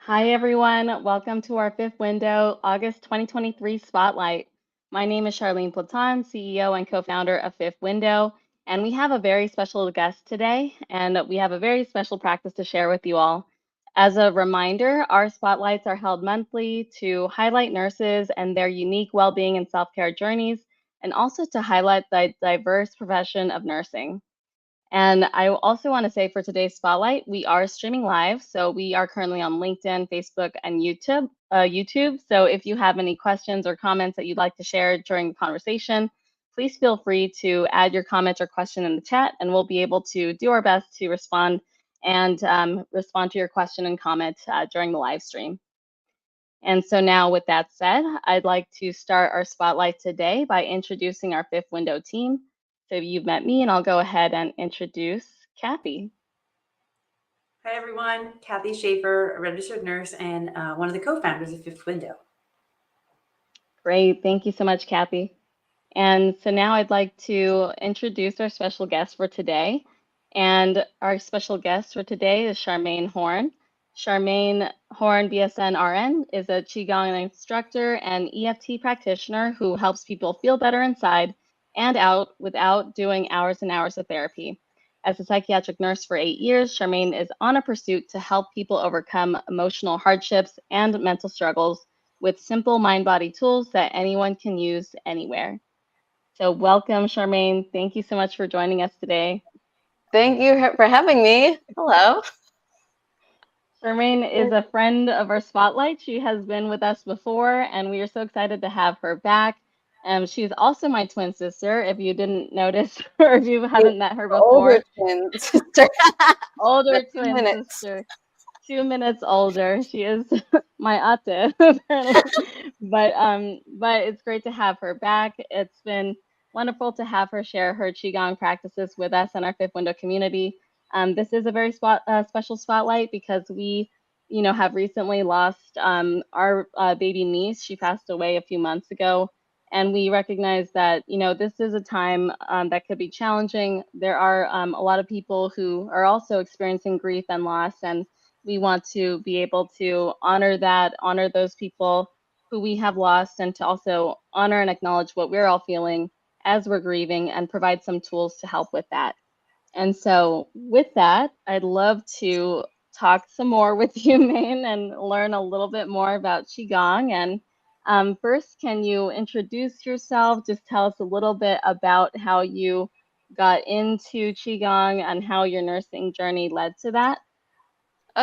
Hi, everyone. Welcome to our fifth window, August 2023 Spotlight. My name is Charmaine Platon, CEO and co-founder of Fifth Window, and we have a very special guest today, and we have a very special practice to share with you all. As a reminder, our spotlights are held monthly to highlight nurses and their unique well-being and self-care journeys, and also to highlight the diverse profession of nursing. And I also want to say for today's spotlight, we are streaming live. So we are currently on LinkedIn, Facebook, and YouTube. So if you have any questions or comments that you'd like to share during the conversation, please feel free to add your comment or question in the chat, and we'll be able to do our best to respond and respond to your question and comment during the live stream. And so now with that said, I'd like to start our spotlight today by introducing our fifth window team. So you've met me, and I'll go ahead and introduce Kathy. Hi, everyone. Kathy Schaefer, a registered nurse and one of the co-founders of Fifth Window. Great. Thank you so much, Kathy. And so now I'd like to introduce our special guest for today. And our special guest for today is Charmaine Horn. Charmaine Horn, BSN RN, is a Qigong instructor and EFT practitioner who helps people feel better inside and out without doing hours and hours of therapy. As a psychiatric nurse for 8 years, Charmaine is on a pursuit to help people overcome emotional hardships and mental struggles with simple mind-body tools that anyone can use anywhere. So welcome, Charmaine. Thank you so much for joining us today. Thank you for having me. Hello. Charmaine is a friend of our Spotlight. She has been with us before, and we are so excited to have her back. She's also my twin sister, if you didn't notice, or if you haven't met her before. Older twin sister. Older twin sister. 2 minutes older. She is my ate, apparently. But it's great to have her back. It's been wonderful to have her share her Qigong practices with us in our Fifth Window community. This is a very special spotlight because we, have recently lost our baby niece. She passed away a few months ago. And we recognize that, this is a time that could be challenging. There are a lot of people who are also experiencing grief and loss, and we want to be able to honor that, honor those people who we have lost, and to also honor and acknowledge what we're all feeling as we're grieving and provide some tools to help with that. And so with that, I'd love to talk some more with you, Maine, and learn a little bit more about Qigong. And first, can you introduce yourself? Just tell us a little bit about how you got into Qigong and how your nursing journey led to that.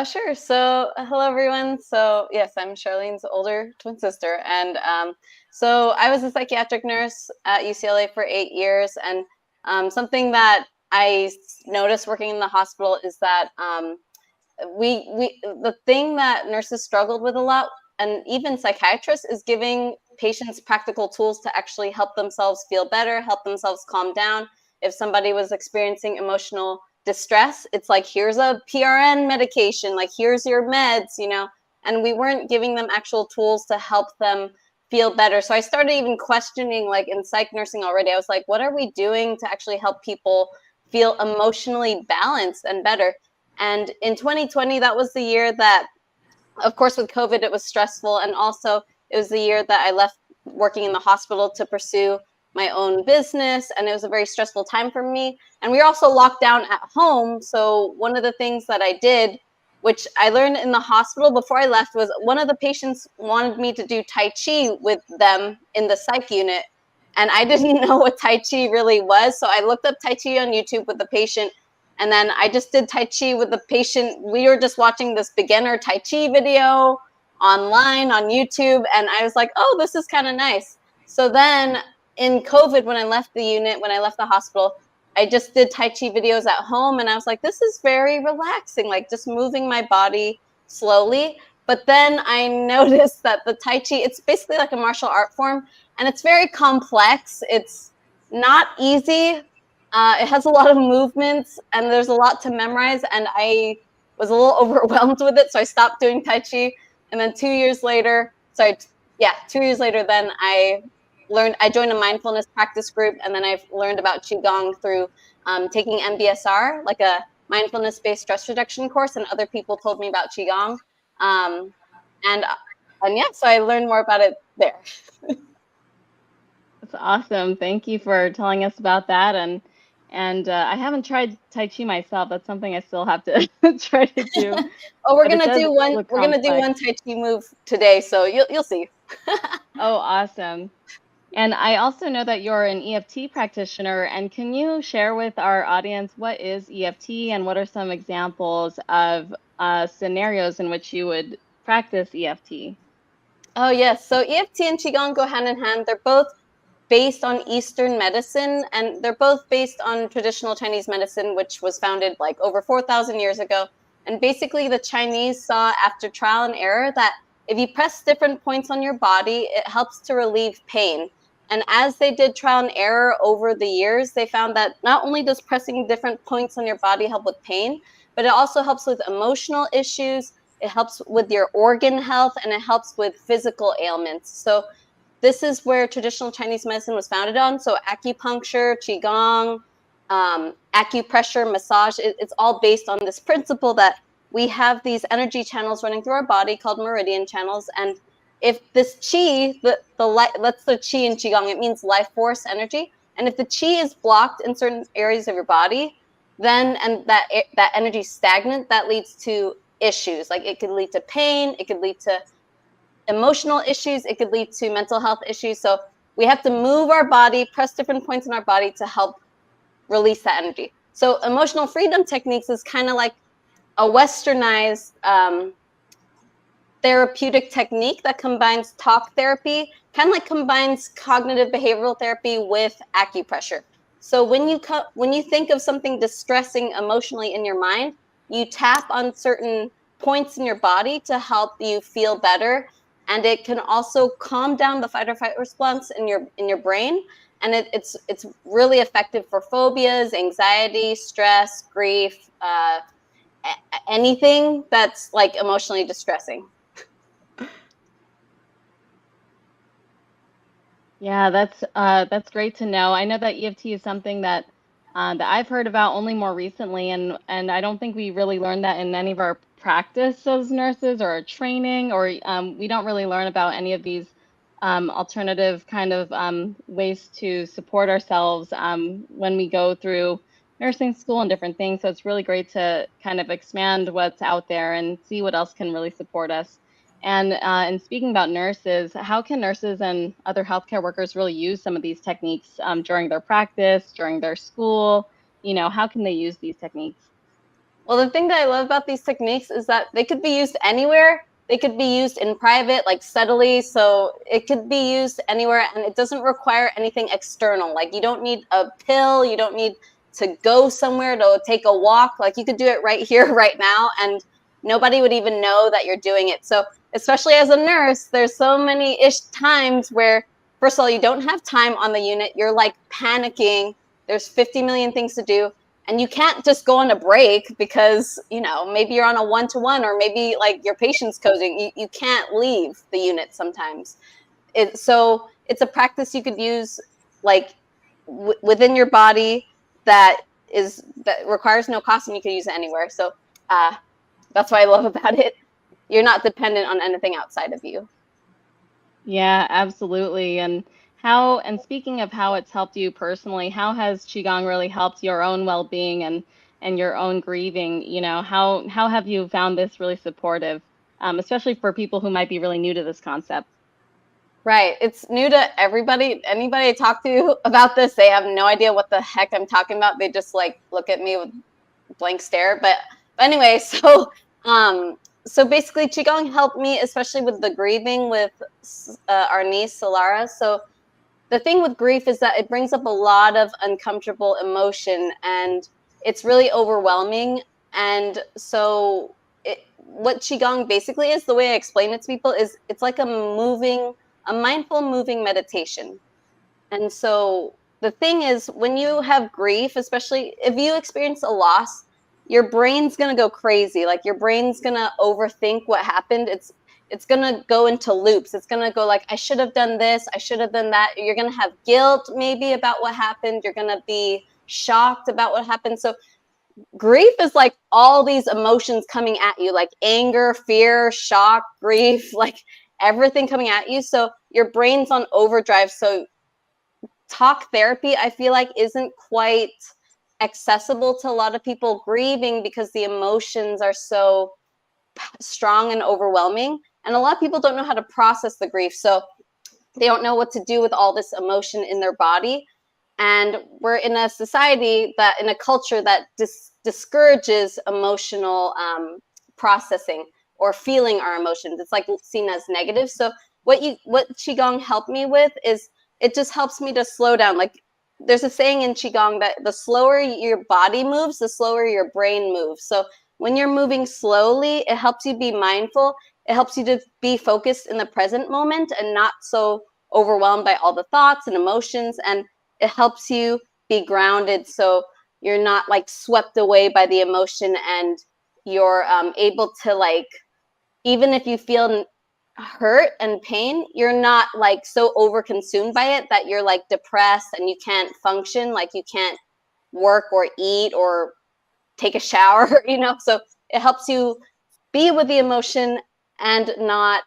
Sure. So hello, everyone. So yes, I'm Charlene's older twin sister. And so I was a psychiatric nurse at UCLA for 8 years. And something that I noticed working in the hospital is that the thing that nurses struggled with a lot, and even psychiatrists, is giving patients practical tools to actually help themselves feel better, help themselves calm down. If somebody was experiencing emotional distress, it's like, here's a PRN medication, like here's your meds, and we weren't giving them actual tools to help them feel better. So I started even questioning, like in psych nursing already, I was like, what are we doing to actually help people feel emotionally balanced and better? And in 2020, that was the year that, of course, with COVID, it was stressful. And also it was the year that I left working in the hospital to pursue my own business, and it was a very stressful time for me. And we were also locked down at home. So one of the things that I did, which I learned in the hospital before I left, was one of the patients wanted me to do Tai Chi with them in the psych unit. And I didn't know what Tai Chi really was. So I looked up Tai Chi on YouTube with the patient, and then I just did Tai Chi with the patient. We were just watching this beginner Tai Chi video online on YouTube, and I was like, oh, this is kind of nice. So then in COVID, when I left the unit, when I left the hospital, I just did Tai Chi videos at home, and I was like, this is very relaxing, like just moving my body slowly. But then I noticed that the Tai Chi, it's basically like a martial art form, and it's very complex. It's not easy. It has a lot of movements, and there's a lot to memorize, and I was a little overwhelmed with it, so I stopped doing Tai Chi. And then 2 years later, 2 years later, then I joined a mindfulness practice group, and then I've learned about Qigong through taking MBSR, like a mindfulness-based stress reduction course, and other people told me about Qigong. And yeah, so I learned more about it there. That's awesome. Thank you for telling us about that. And I haven't tried Tai Chi myself. That's something I still have to try to do. Oh, we're But it gonna does do one. look We're gonna do complex. one Tai Chi move today, so you'll see. Oh, awesome. And I also know that you're an EFT practitioner. And can you share with our audience what is EFT and what are some examples of scenarios in which you would practice EFT? Oh yes, so EFT and Qigong go hand in hand. They're both based on Eastern medicine, and they're both based on traditional Chinese medicine, which was founded like over 4,000 years ago. And basically, the Chinese saw after trial and error that if you press different points on your body, it helps to relieve pain. And as they did trial and error over the years, they found that not only does pressing different points on your body help with pain, but it also helps with emotional issues, it helps with your organ health, and it helps with physical ailments. So this is where traditional Chinese medicine was founded on. So acupuncture, qigong, acupressure, massage, it's all based on this principle that we have these energy channels running through our body called meridian channels. And if this qi, that's the qi in qigong, it means life force energy. And if the qi is blocked in certain areas of your body, then and that energy is stagnant, that leads to issues. Like it could lead to pain, it could lead to emotional issues, it could lead to mental health issues. So we have to move our body, press different points in our body to help release that energy. So emotional freedom techniques is kind of like a westernized therapeutic technique that combines talk therapy, kind of like combines cognitive behavioral therapy with acupressure. So when you think of something distressing emotionally in your mind, you tap on certain points in your body to help you feel better, and it can also calm down the fight or flight response in your brain. And it's really effective for phobias, anxiety, stress, grief, anything that's like emotionally distressing. Yeah, that's great to know. I know that EFT is something that that I've heard about only more recently, and I don't think we really learned that in any of our practice as nurses or our training, or we don't really learn about any of these alternative kind of ways to support ourselves when we go through nursing school and different things. So it's really great to kind of expand what's out there and see what else can really support us. And speaking about nurses, how can nurses and other healthcare workers really use some of these techniques during their practice, during their school? You know, how can they use these techniques? Well, the thing that I love about these techniques is that they could be used anywhere. They could be used in private, like subtly. So it could be used anywhere, and it doesn't require anything external. Like you don't need a pill. You don't need to go somewhere to take a walk. Like you could do it right here, right now, and nobody would even know that you're doing it. So especially as a nurse, there's so many times where, first of all, you don't have time on the unit. You're like panicking. There's 50 million things to do. And you can't just go on a break because, maybe you're on a one-to-one or maybe like your patient's coding. You can't leave the unit sometimes. So it's a practice you could use like within your body that requires no cost, and you can use it anywhere. So that's what I love about it. You're not dependent on anything outside of you. Yeah, absolutely. And speaking of how it's helped you personally, how has Qigong really helped your own well-being and your own grieving? You know, how have you found this really supportive, especially for people who might be really new to this concept? Right. It's new to everybody. Anybody I talk to about this, they have no idea what the heck I'm talking about. They just like look at me with blank stare. But anyway, so basically Qigong helped me, especially with the grieving with our niece Solara. So the thing with grief is that it brings up a lot of uncomfortable emotion, and it's really overwhelming. And so what Qigong basically is, the way I explain it to people, is it's like a mindful moving meditation. And so the thing is, when you have grief, especially if you experience a loss, your brain's going to go crazy. Like your brain's going to overthink what happened. It's going to go into loops. It's going to go like, I should have done this. I should have done that. You're going to have guilt maybe about what happened. You're going to be shocked about what happened. So grief is like all these emotions coming at you, like anger, fear, shock, grief, like everything coming at you. So your brain's on overdrive. So talk therapy, I feel like, isn't quite accessible to a lot of people grieving because the emotions are so strong and overwhelming. And a lot of people don't know how to process the grief. So they don't know what to do with all this emotion in their body. And we're in a society that, in a culture that discourages emotional processing or feeling our emotions. It's like seen as negative. So what Qigong helped me with is it just helps me to slow down. Like there's a saying in Qigong that the slower your body moves, the slower your brain moves. So when you're moving slowly, it helps you be mindful. It helps you to be focused in the present moment and not so overwhelmed by all the thoughts and emotions. And it helps you be grounded so you're not like swept away by the emotion, and you're able to, like, even if you feel hurt and pain, you're not like so overconsumed by it that you're like depressed and you can't function, like you can't work or eat or take a shower, you know. So it helps you be with the emotion and not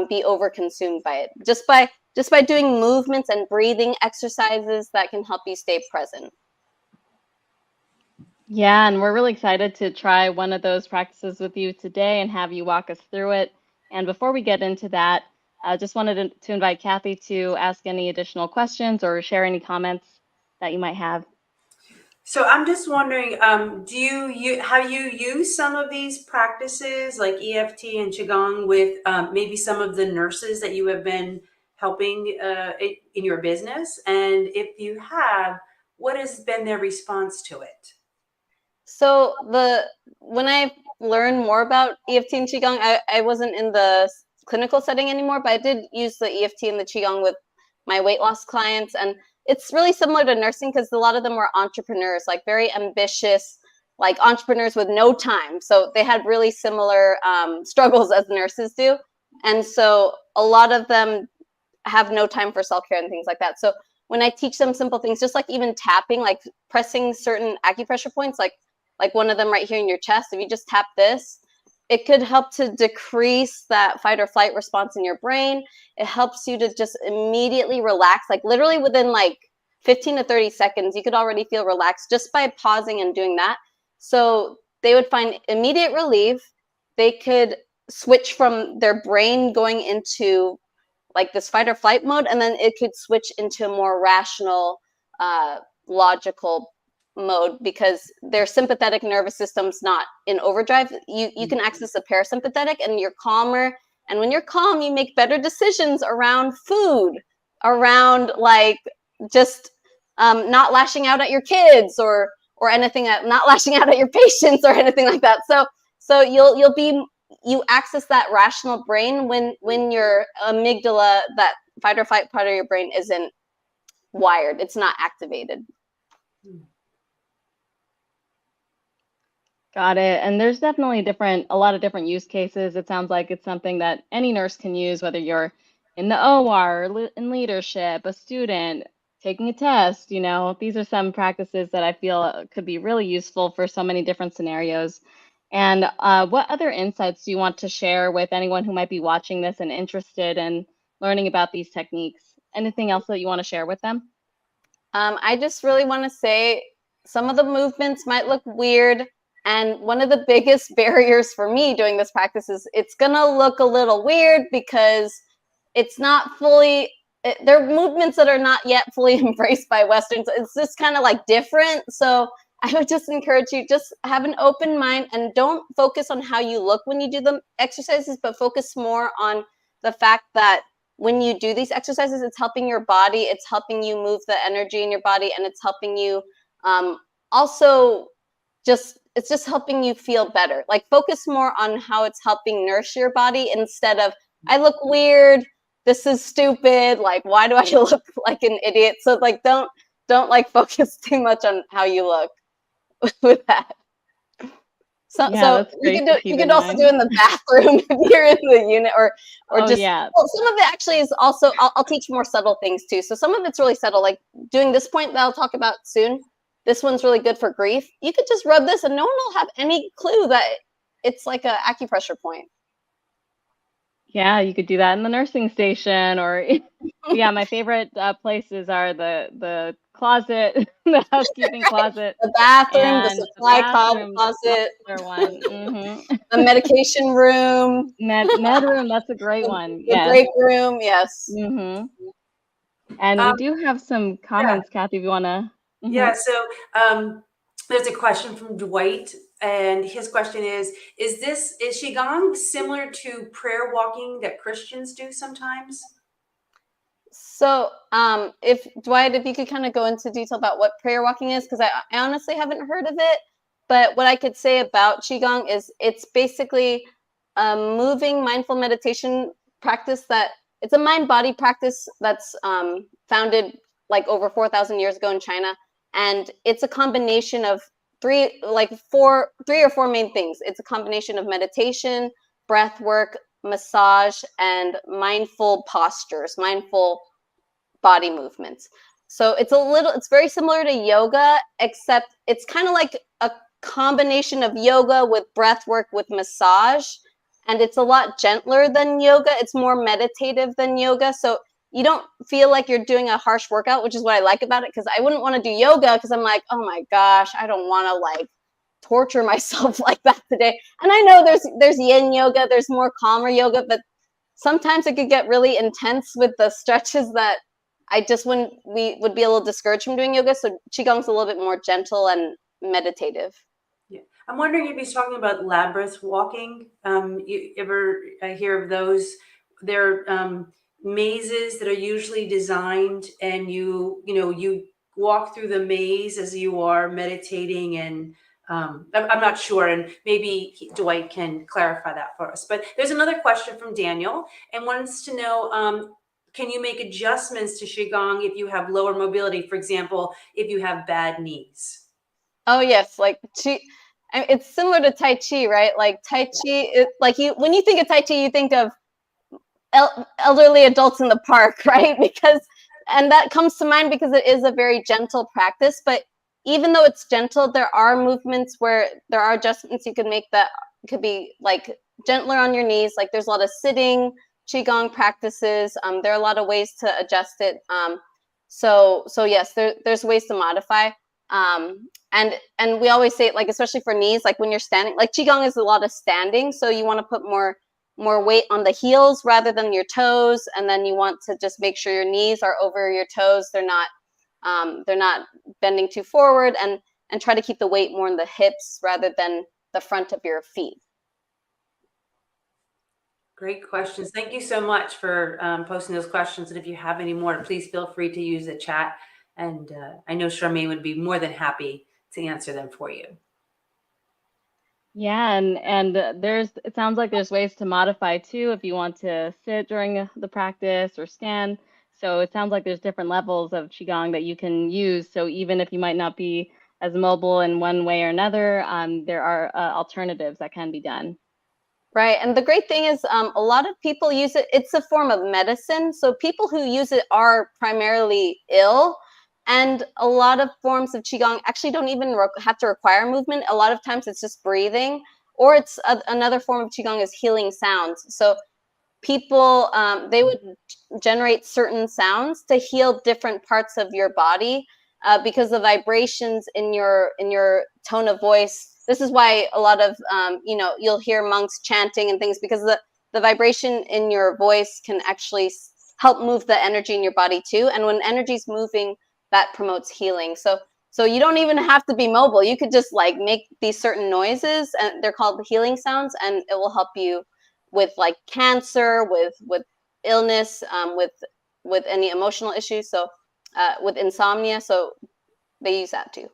be overconsumed by it, just by doing movements and breathing exercises that can help you stay present. Yeah, and we're really excited to try one of those practices with you today and have you walk us through it. And before we get into that, I just wanted to invite Kathy to ask any additional questions or share any comments that you might have. So I'm just wondering, have you used some of these practices like EFT and Qigong with maybe some of the nurses that you have been helping in your business? And if you have, what has been their response to it? So when I learned more about EFT and Qigong, I wasn't in the clinical setting anymore, but I did use the EFT and the Qigong with my weight loss clients. And it's really similar to nursing because a lot of them were entrepreneurs, like very ambitious, like entrepreneurs with no time. So they had really similar struggles as nurses do. And so a lot of them have no time for self-care and things like that. So when I teach them simple things, just like even tapping, like pressing certain acupressure points, like one of them right here in your chest, if you just tap this, it could help to decrease that fight or flight response in your brain. It helps you to just immediately relax, like literally within like 15 to 30 seconds, you could already feel relaxed just by pausing and doing that. So they would find immediate relief. They could switch from their brain going into like this fight or flight mode, and then it could switch into a more rational, logical mode because their sympathetic nervous system's not in overdrive. You can access the parasympathetic and you're calmer. And when you're calm, you make better decisions around food, around like just not lashing out at your kids or anything, not lashing out at your patients or anything like that. So you access that rational brain when your amygdala, that fight or flight part of your brain, isn't wired. It's not activated. Got it. And there's definitely a lot of different use cases. It sounds like it's something that any nurse can use, whether you're in the OR, in leadership, a student, taking a test. You know, these are some practices that I feel could be really useful for so many different scenarios. And what other insights do you want to share with anyone who might be watching this and interested in learning about these techniques? Anything else that you want to share with them? I just really want to say some of the movements might look weird. And one of the biggest barriers for me doing this practice is it's going to look a little weird because it's not fully, there are movements that are not yet fully embraced by Westerns. It's just kind of like different. So I would just encourage you, just have an open mind and don't focus on how you look when you do the exercises, but focus more on the fact that when you do these exercises, it's helping your body, it's helping you move the energy in your body, and it's helping you also it's just helping you feel better. Like focus more on how it's helping nourish your body instead of, I look weird, this is stupid, like why do I look like an idiot? So like don't like focus too much on how you look with that. So you can also do in the bathroom if you're in the unit or just well, some of it actually is also I'll teach more subtle things too. So some of it's really subtle, like doing this point that I'll talk about soon. this one's really good for grief. You could just rub this and no one will have any clue that it's like a acupressure point. Yeah, you could do that in the nursing station, or yeah, my favorite places are the closet, the housekeeping closet, The bathroom, the and the supply bathroom, the closet, popular one. the medication room, Med room, that's a great one. the Yes. break room. Yes. And we Um, do have some comments, Kathy, if you want to. Yeah, so there's a question from Dwight, and his question is Qigong similar to prayer walking that Christians do sometimes? So, if Dwight, if you could kind of go into detail about what prayer walking is, because I honestly haven't heard of it. But what I could say about Qigong is it's basically a moving mindful meditation practice that it's a mind-body practice that's founded like over 4,000 years ago in China. And it's a combination of three or four main things. It's a combination of meditation, breath work, massage, and mindful postures, mindful body movements. So it's very similar to yoga, except it's kind of like a combination of yoga with breath work with massage. And it's a lot gentler than yoga. It's more meditative than yoga. So you don't feel like you're doing a harsh workout, which is what I like about it, because I wouldn't want to do yoga because I'm like, oh my gosh, I don't want to like torture myself like that today. And I know there's yin yoga, there's more calmer yoga, but sometimes it could get really intense with the stretches that we would be a little discouraged from doing yoga. So Qigong's a little bit more gentle and meditative. Yeah. I'm wondering if he's talking about labyrinth walking. You ever hear of those? They're mazes that are usually designed, and you walk through the maze as you are meditating, and I'm not sure, and maybe Dwight can clarify that for us. But there's another question from Daniel, and wants to know, can you make adjustments to Qigong if you have lower mobility? For example, if you have bad knees. Oh yes, like it's similar to Tai Chi, right? Like Tai Chi, when you think of Tai Chi, you think of elderly adults in the park, right? And that comes to mind because it is a very gentle practice. But even though it's gentle, there are movements where there are adjustments you can make that could be like gentler on your knees. Like there's a lot of sitting Qigong practices. There are a lot of ways to adjust it. So yes, there's ways to modify. And we always say, like, especially for knees, like when you're standing, like Qigong is a lot of standing. So you want to put more weight on the heels rather than your toes. And then you want to just make sure your knees are over your toes. They're not bending too forward, and try to keep the weight more in the hips rather than the front of your feet. Great questions. Thank you so much for posting those questions. And if you have any more, please feel free to use the chat. And I know Charmaine would be more than happy to answer them for you. Yeah, and it sounds like there's ways to modify too if you want to sit during the practice or stand. So it sounds like there's different levels of Qigong that you can use. So even if you might not be as mobile in one way or another, there are alternatives that can be done. Right. And the great thing is a lot of people use it. It's a form of medicine. So people who use it are primarily ill. And a lot of forms of Qigong actually don't even have to require movement. A lot of times it's just breathing, or it's another form of Qigong is healing sounds. So people, they would generate certain sounds to heal different parts of your body because the vibrations in your tone of voice. This is why a lot of, you'll hear monks chanting and things, because the vibration in your voice can actually help move the energy in your body too. And when energy's moving, that promotes healing. So you don't even have to be mobile. You could just like make these certain noises, and they're called healing sounds, and it will help you with like cancer, with illness, with any emotional issues. So with insomnia. So they use that too.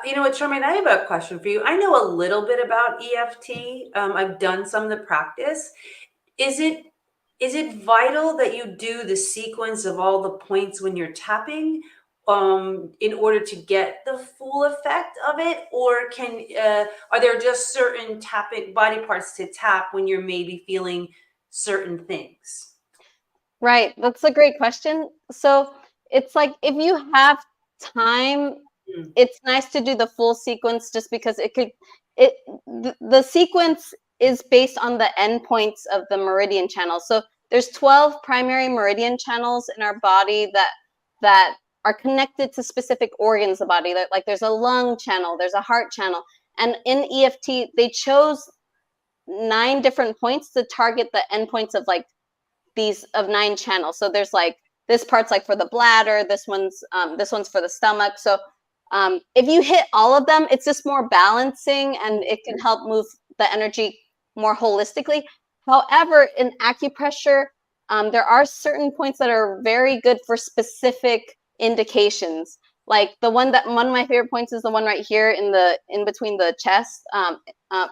You know what, Charmaine, I have a question for you. I know a little bit about EFT. I've done some of the practice. Is it vital that you do the sequence of all the points when you're tapping in order to get the full effect of it? Or are there just certain tapping body parts to tap when you're maybe feeling certain things? Right. That's a great question. So it's like if you have time it's nice to do the full sequence just because the sequence is based on the endpoints of the meridian channels. So there's 12 primary meridian channels in our body that are connected to specific organs of the body. Like there's a lung channel, there's a heart channel. And in EFT, they chose 9 different points to target the endpoints of like these of 9 channels. So there's like this part's like for the bladder, this one's for the stomach. So if you hit all of them, it's just more balancing and it can help move the energy more holistically. However, in acupressure, there are certain points that are very good for specific indications. Like one of my favorite points is the one right here in between the chest,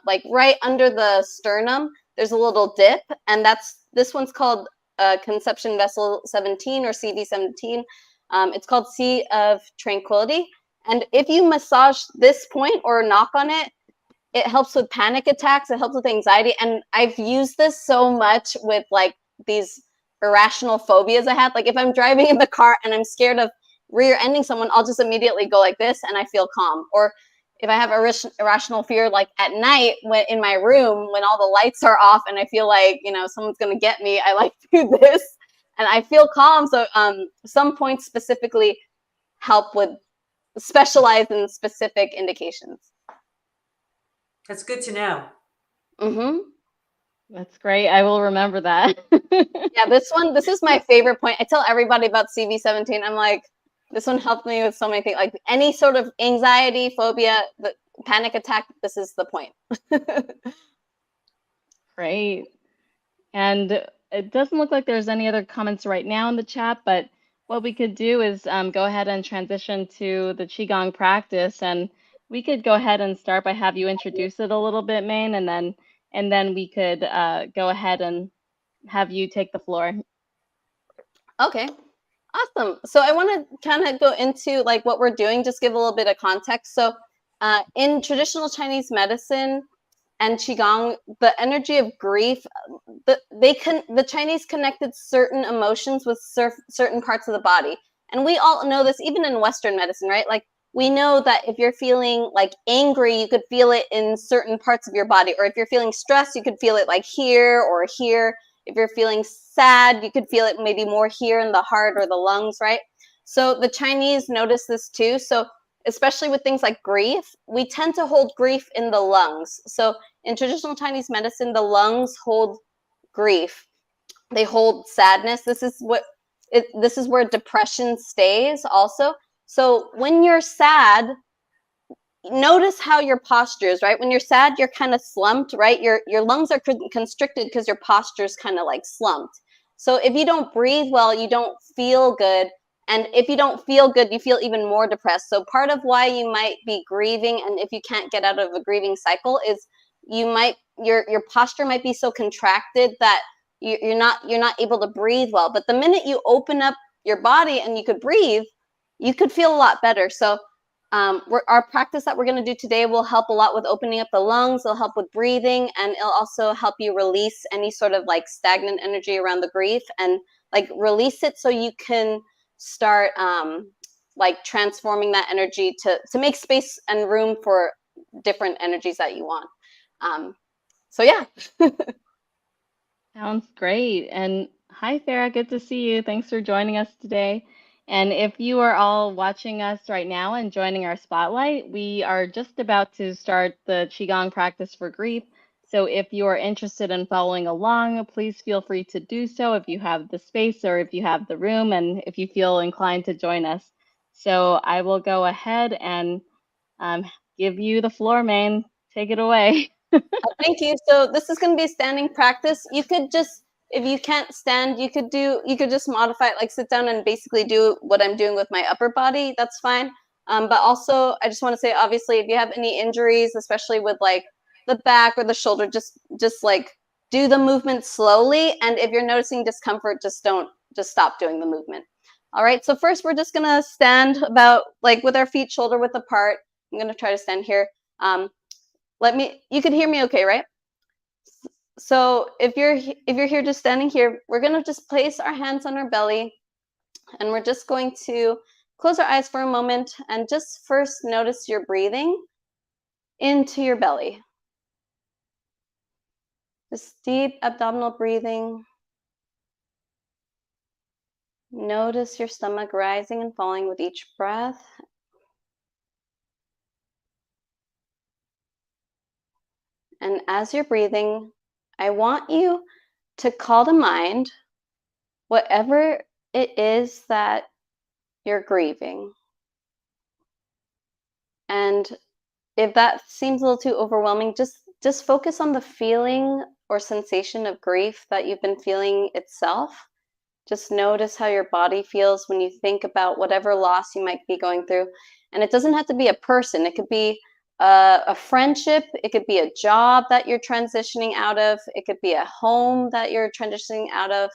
like right under the sternum. There's a little dip, and this one's called conception vessel 17 or CV17. It's called Sea of Tranquility. And if you massage this point or knock on it, it helps with panic attacks. It helps with anxiety. And I've used this so much with like these irrational phobias I had. Like if I'm driving in the car and I'm scared of rear-ending someone, I'll just immediately go like this and I feel calm. Or if I have irrational fear, like at night when in my room, when all the lights are off and I feel like, someone's going to get me, I like to do this and I feel calm. So some points specifically help with specialize in specific indications. That's good to know. Mm-hmm. That's great. I will remember that. Yeah, this is my favorite point. I tell everybody about CV17. I'm like, this one helped me with so many things. Like any sort of anxiety, phobia, the panic attack, this is the point. Great. And it doesn't look like there's any other comments right now in the chat, but what we could do is go ahead and transition to the Qigong practice, and we could go ahead and start by have you introduce it a little bit, Maine, and then we could go ahead and have you take the floor. Okay, awesome. So I want to kind of go into like what we're doing, just give a little bit of context. So in traditional Chinese medicine and Qigong, the energy of grief, the Chinese connected certain emotions with certain parts of the body. And we all know this, even in Western medicine, right? Like we know that if you're feeling like angry, you could feel it in certain parts of your body. Or if you're feeling stressed, you could feel it like here or here. If you're feeling sad, you could feel it maybe more here in the heart or the lungs, right? So the Chinese notice this too. So especially with things like grief, we tend to hold grief in the lungs. So in traditional Chinese medicine, the lungs hold grief. They hold sadness. This is where depression stays also. So when you're sad, notice how your posture is, right? When you're sad, you're kind of slumped, right? Your lungs are constricted because your posture is kind of like slumped. So if you don't breathe well, you don't feel good. And if you don't feel good, you feel even more depressed. So part of why you might be grieving, and if you can't get out of a grieving cycle, is your posture might be so contracted that you're not able to breathe well. But the minute you open up your body and you could breathe, you could feel a lot better. So our practice that we're going to do today will help a lot with opening up the lungs. It'll help with breathing, and it'll also help you release any sort of like stagnant energy around the grief and like release it so you can start like transforming that energy to make space and room for different energies that you want. So yeah. Sounds great. And hi, Farah. Good to see you. Thanks for joining us today. And if you are all watching us right now and joining our spotlight, we are just about to start the Qigong practice for grief. So if you are interested in following along, please feel free to do so if you have the space or if you have the room and if you feel inclined to join us. So I will go ahead and give you the floor, Maine. Take it away. Thank you. So this is going to be a standing practice. You could just, if you can't stand, you could just modify it, like sit down and basically do what I'm doing with my upper body. That's fine. But also, I just want to say, obviously, if you have any injuries, especially with like the back or the shoulder, just like do the movement slowly. And if you're noticing discomfort, just stop doing the movement. All right. So first, we're just going to stand about like with our feet shoulder width apart. I'm going to try to stand here. You can hear me okay, right? So if you're here just standing here, we're going to just place our hands on our belly and we're just going to close our eyes for a moment and just first notice your breathing into your belly. Just deep abdominal breathing. Notice your stomach rising and falling with each breath. And as you're breathing, I want you to call to mind whatever it is that you're grieving. And if that seems a little too overwhelming, just focus on the feeling or sensation of grief that you've been feeling itself. Just notice how your body feels when you think about whatever loss you might be going through. And it doesn't have to be a person. It could be a friendship. It could be a job that you're transitioning out of. It could be a home that you're transitioning out of.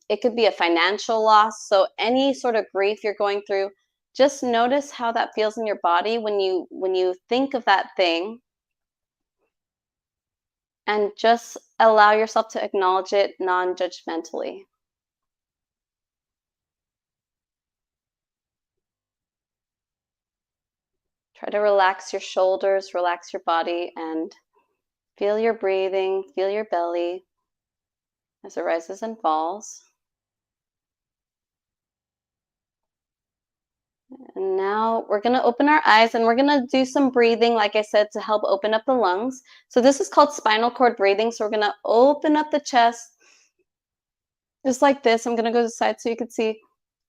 It could be a financial loss. So any sort of grief you're going through, just notice how that feels in your body when you think of that thing. And just allow yourself to acknowledge it non-judgmentally. Try to relax your shoulders, relax your body, and feel your breathing, feel your belly as it rises and falls. And now we're going to open our eyes and we're going to do some breathing, like I said, to help open up the lungs. So this is called spinal cord breathing. So we're going to open up the chest just like this. I'm going to go to the side so you can see.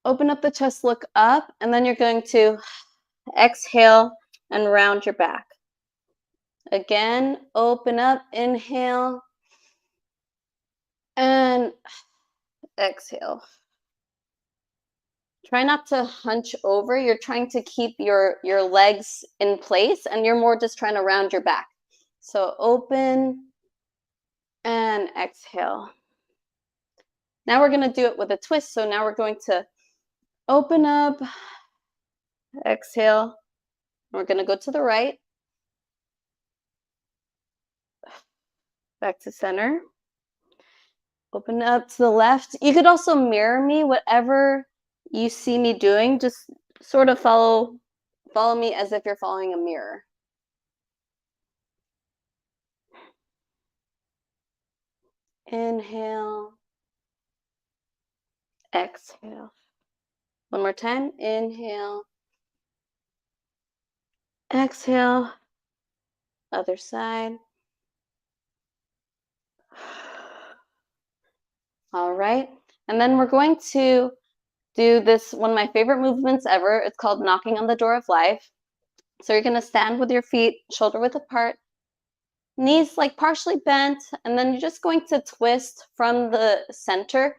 Open up the chest, look up, and then you're going to exhale and round your back. Again, open up, inhale, and exhale. Try not to hunch over. You're trying to keep your legs in place, and you're more just trying to round your back. So open and exhale. Now we're going to do it with a twist. So now we're going to open up, exhale. We're going to go to the right, back to center. Open up to the left. You could also mirror me, whatever you see me doing, just sort of follow me as if you're following a mirror. Inhale, exhale. One more time. Inhale, exhale. Other side. All right. And then we're going to do this, one of my favorite movements ever. It's called knocking on the door of life. So you're going to stand with your feet shoulder width apart, knees like partially bent, and then you're just going to twist from the center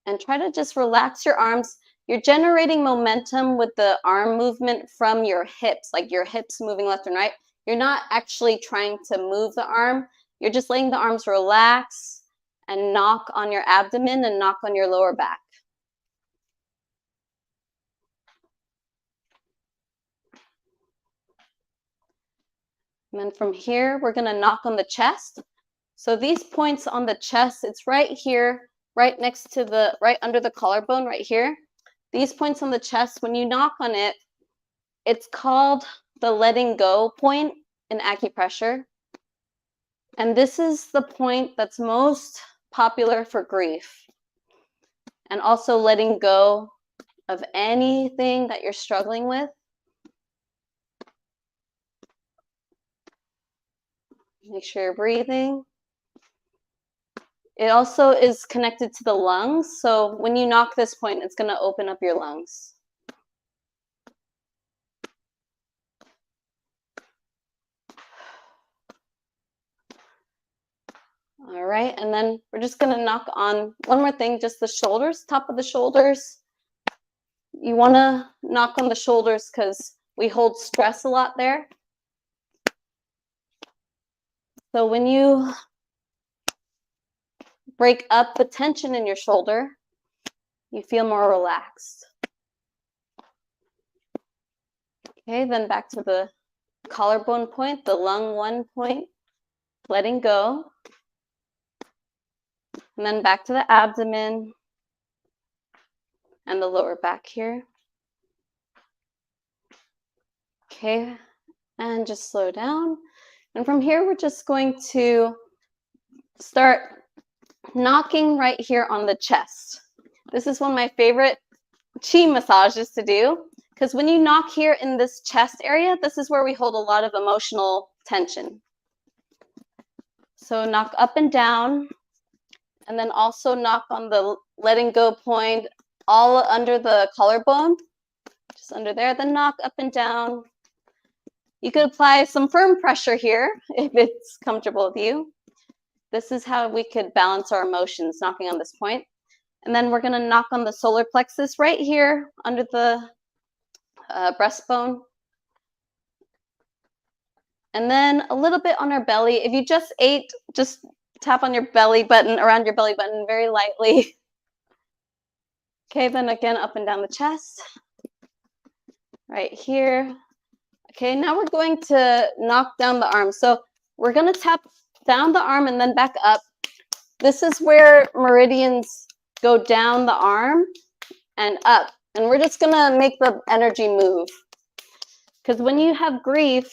and try to just relax your arms. You're generating momentum with the arm movement from your hips, like your hips moving left and right. You're not actually trying to move the arm. You're just letting the arms relax and knock on your abdomen and knock on your lower back. And then from here, we're going to knock on the chest. So these points on the chest, it's right here, right next to the, right under the collarbone right here. These points on the chest, when you knock on it, it's called the letting go point in acupressure. And this is the point that's most popular for grief. And also letting go of anything that you're struggling with. Make sure you're breathing. It also is connected to the lungs. So when you knock this point, it's going to open up your lungs. All right, and then we're just going to knock on one more thing, just the shoulders, top of the shoulders. You want to knock on the shoulders because we hold stress a lot there. So when you break up the tension in your shoulder, you feel more relaxed. Okay, then back to the collarbone point, the lung 1 point, letting go. And then back to the abdomen. and the lower back here. Okay, and just slow down. And from here, we're just going to start knocking right here on the chest. This is one of my favorite chi massages to do, because when you knock here in this chest area, this is where we hold a lot of emotional tension. So knock up and down, and then also knock on the letting go point all under the collarbone, just under there, then knock up and down. You could apply some firm pressure here if it's comfortable with you. This is how we could balance our emotions, knocking on this point. And then we're gonna knock on the solar plexus right here under the breastbone. And then a little bit on our belly. If you just ate, just tap on your belly button, around your belly button very lightly. Okay, then again, up and down the chest. Right here. Okay, now we're going to knock down the arm. So we're gonna tap down the arm and then back up. This is where meridians go down the arm and up. And we're just gonna make the energy move. Because when you have grief,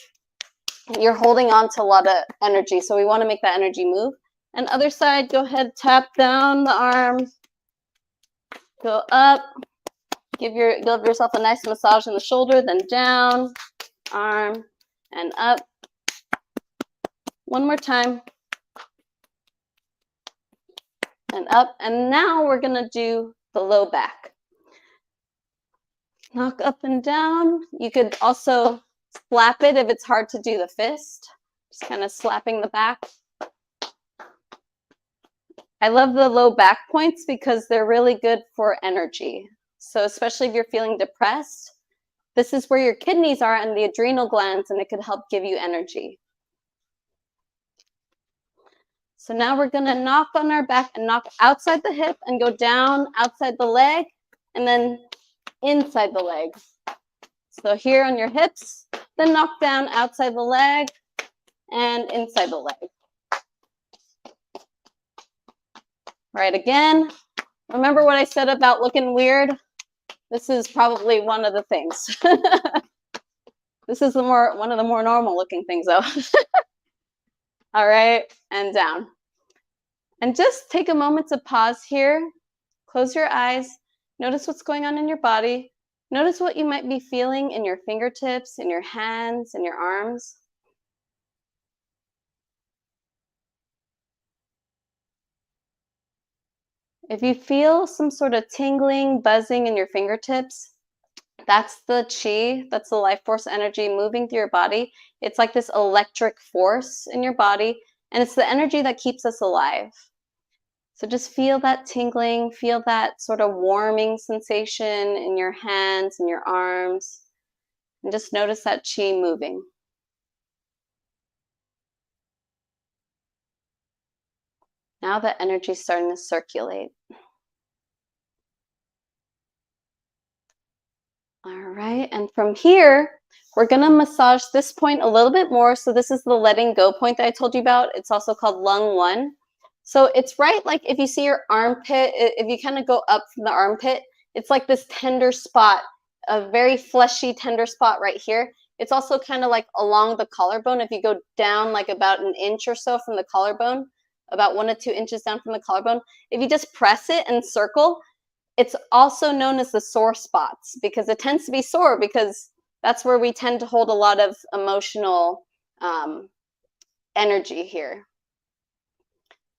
you're holding on to a lot of energy. So we wanna make that energy move. And other side, go ahead, tap down the arm, go up, give yourself a nice massage in the shoulder, then down, arm, and up. One more time. And up. And now we're gonna do the low back. Knock up and down. You could also slap it if it's hard to do the fist. Just kind of slapping the back. I love the low back points because they're really good for energy. So especially if you're feeling depressed, this is where your kidneys are and the adrenal glands, and it could help give you energy. So now we're gonna knock on our back and knock outside the hip and go down outside the leg and then inside the leg. So here on your hips, then knock down outside the leg and inside the leg. Right, again, remember what I said about looking weird? This is probably one of the things. This is one of the more normal looking things though. All right, and down. And just take a moment to pause here. Close your eyes. Notice what's going on in your body. Notice what you might be feeling in your fingertips, in your hands, in your arms. If you feel some sort of tingling, buzzing in your fingertips, that's the chi, that's the life force energy moving through your body. It's like this electric force in your body, and it's the energy that keeps us alive. So just feel that tingling, feel that sort of warming sensation in your hands and your arms, and just notice that chi moving. Now the energy is starting to circulate. All right, and from here, we're gonna massage this point a little bit more. So this is the letting go point that I told you about. It's also called lung 1. So it's right, like if you see your armpit, if you kind of go up from the armpit, it's like this tender spot, a very fleshy, tender spot right here. It's also kind of like along the collarbone. If you go down like about an inch or so from the collarbone, about 1 to 2 inches down from the collarbone, if you just press it and circle, it's also known as the sore spots because it tends to be sore because that's where we tend to hold a lot of emotional energy here.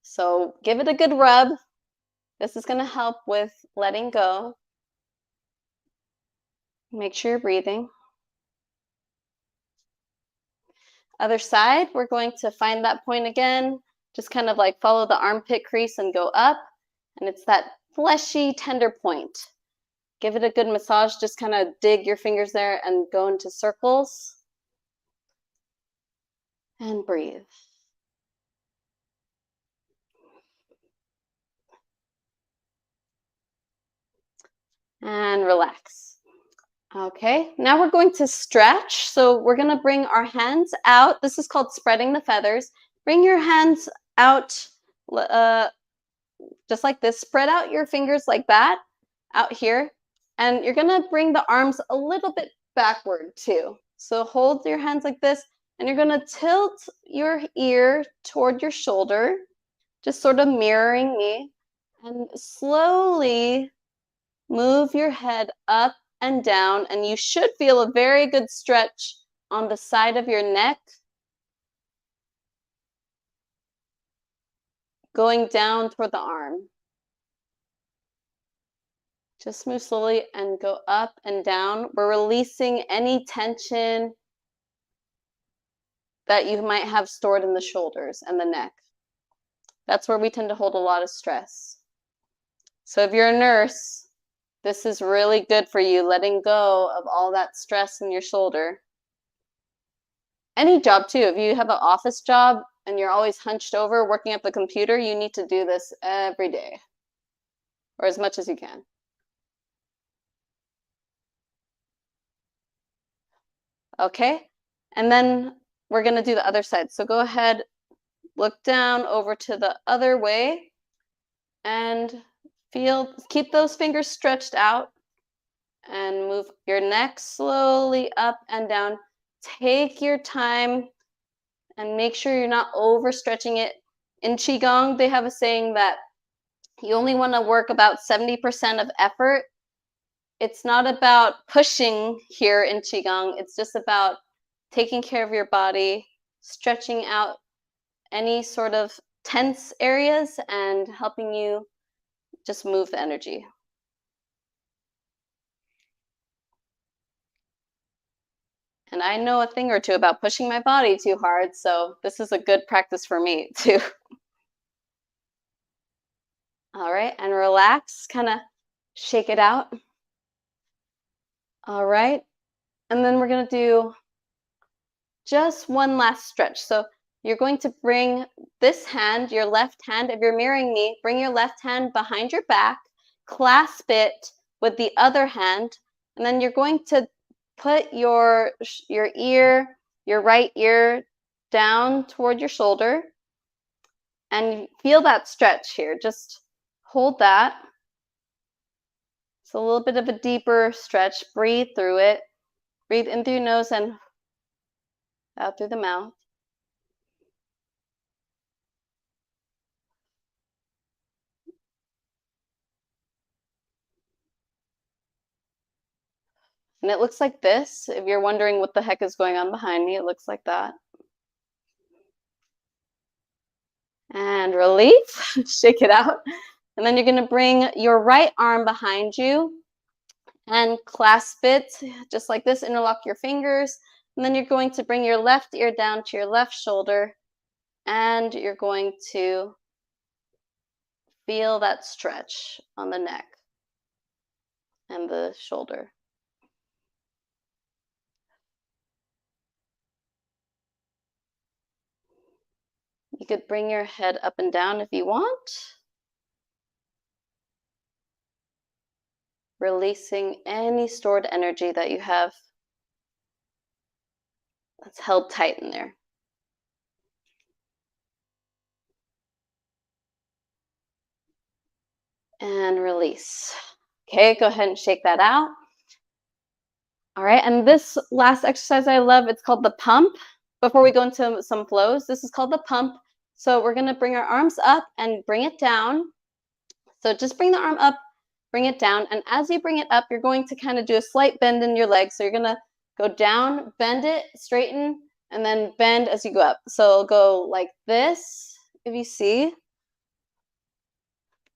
So give it a good rub. This is going to help with letting go. Make sure you're breathing. Other side, we're going to find that point again. Just kind of like follow the armpit crease and go up. And it's that fleshy, tender point. Give it a good massage. Just kind of dig your fingers there and go into circles. And breathe. And relax. Okay, now we're going to stretch. So we're going to bring our hands out. This is called spreading the feathers. Bring your hands out just like this. Spread out your fingers like that out here. And you're gonna bring the arms a little bit backward too. So hold your hands like this, and you're gonna tilt your ear toward your shoulder, just sort of mirroring me, and slowly move your head up and down, and you should feel a very good stretch on the side of your neck, going down toward the arm. Just move slowly and go up and down. We're releasing any tension that you might have stored in the shoulders and the neck. That's where we tend to hold a lot of stress. So if you're a nurse, this is really good for you, letting go of all that stress in your shoulder. Any job too, if you have an office job and you're always hunched over working at the computer, you need to do this every day, or as much as you can. Okay, and then we're gonna do the other side. So go ahead, look down over to the other way, and keep those fingers stretched out, and move your neck slowly up and down. Take your time and make sure you're not overstretching it. In Qigong, they have a saying that you only want to work about 70% of effort. It's not about pushing here in Qigong. It's just about taking care of your body, stretching out any sort of tense areas, and helping you just move the energy. And I know a thing or two about pushing my body too hard, so this is a good practice for me too. All right, and relax, kind of shake it out. All right, and then we're gonna do just one last stretch. So you're going to bring this hand, your left hand, if you're mirroring me, bring your left hand behind your back, clasp it with the other hand, and then you're going to put your right ear down toward your shoulder, and feel that stretch here. Just hold that. It's a little bit of a deeper stretch. Breathe through it. Breathe in through your nose and out through the mouth. And it looks like this. If you're wondering what the heck is going on behind me, it looks like that. And release, shake it out. And then you're gonna bring your right arm behind you and clasp it just like this, interlock your fingers. And then you're going to bring your left ear down to your left shoulder, and you're going to feel that stretch on the neck and the shoulder. You could bring your head up and down if you want. Releasing any stored energy that you have that's held tight in there. And release. Okay, go ahead and shake that out. All right, and this last exercise I love, it's called the pump. Before we go into some flows, this is called the pump. So we're gonna bring our arms up and bring it down. So just bring the arm up, bring it down, and as you bring it up, you're going to kind of do a slight bend in your legs. So you're gonna go down, bend it, straighten, and then bend as you go up. So go like this, if you see.